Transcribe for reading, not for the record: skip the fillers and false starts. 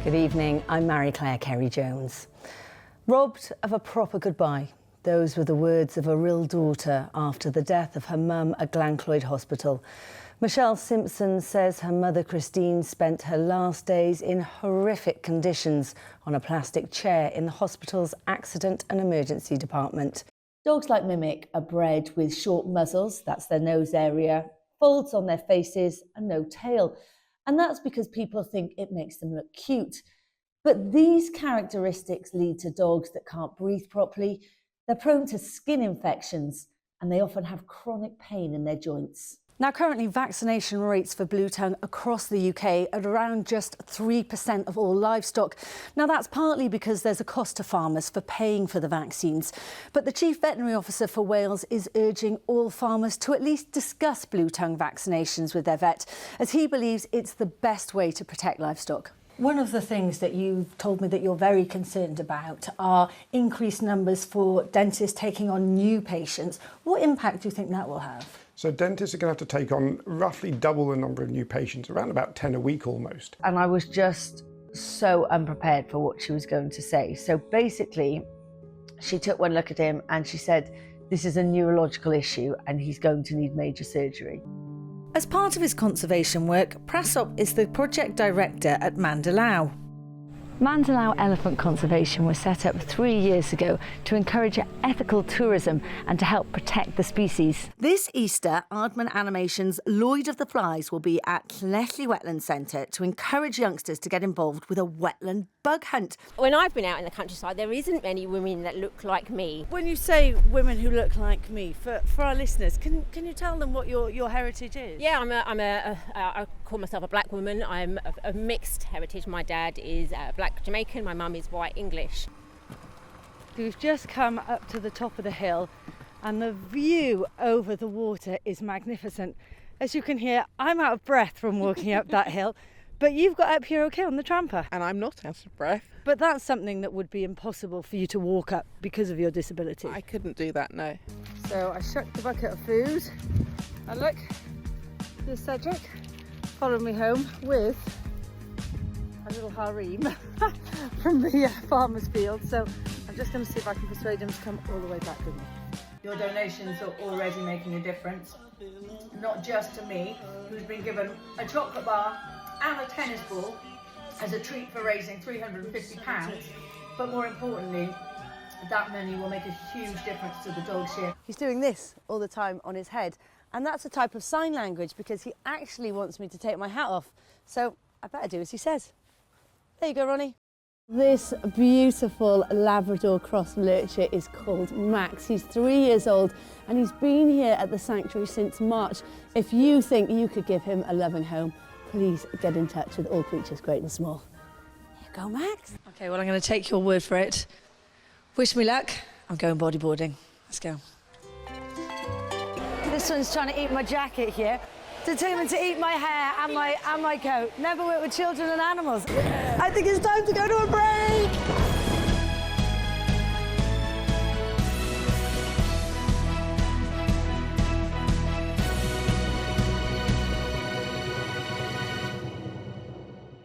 Good evening, I'm Mariclare Carey-Jones. Robbed of a proper goodbye. Those were the words of a real daughter after the death of her mum at Glencloyd Hospital. Michelle Simpson says her mother Christine spent her last days in horrific conditions on a plastic chair in the hospital's accident and emergency department. Dogs like Mimic are bred with short muzzles, that's their nose area, folds on their faces and no tail. And that's because people think it makes them look cute. But these characteristics lead to dogs that can't breathe properly, they're prone to skin infections, and they often have chronic pain in their joints. Now, currently, vaccination rates for blue tongue across the UK are around just 3% of all livestock. Now, that's partly because there's a cost to farmers for paying for the vaccines. But the Chief Veterinary Officer for Wales is urging all farmers to at least discuss blue tongue vaccinations with their vet, as he believes it's the best way to protect livestock. One of the things that you've told me that you're very concerned about are increased numbers for dentists taking on new patients. What impact do you think that will have? So dentists are going to have to take on roughly double the number of new patients, around about 10 a week almost. And I was just so unprepared for what she was going to say. So basically, she took one look at him and she said, this is a neurological issue and he's going to need major surgery. As part of his conservation work, Prasop is the project director at Mandalao. Mandalao Elephant Conservation was set up 3 years ago to encourage ethical tourism and to help protect the species. This Easter, Aardman Animation's Lloyd of the Flies will be at Llethley Wetland Centre to encourage youngsters to get involved with a wetland bug hunt. When I've been out in the countryside, there isn't many women that look like me. When you say women who look like me, for our listeners, can you tell them what your heritage is? Yeah, I call myself a black woman. I'm a mixed heritage. My dad is black Jamaican, my mum is white English. We've just come up to the top of the hill and the view over the water is magnificent. As you can hear, I'm out of breath from walking up that hill, but you've got up here okay on the tramper. And I'm not out of breath. But that's something that would be impossible for you to walk up because of your disability. I couldn't do that, no. So I shucked the bucket of food and look, there's Cedric following me home with a little harem from the farmer's field. So I'm just going to see if I can persuade him to come all the way back with me. Your donations are already making a difference, not just to me, who's been given a chocolate bar and a tennis ball as a treat for raising £350, but more importantly, that money will make a huge difference to the dogs here. He's doing this all the time on his head, and that's a type of sign language because he actually wants me to take my hat off. So I better do as he says. There you go, Ronnie. This beautiful Labrador cross lurcher is called Max. He's 3 years old and he's been here at the sanctuary since March. If you think you could give him a loving home, please get in touch with All Creatures Great and Small. Here you go, Max. Okay, well, I'm going to take your word for it. Wish me luck. I'm going bodyboarding. Let's go. This one's trying to eat my jacket here. Determined to eat my hair and my coat. Never work with children and animals. I think it's time to go to a break.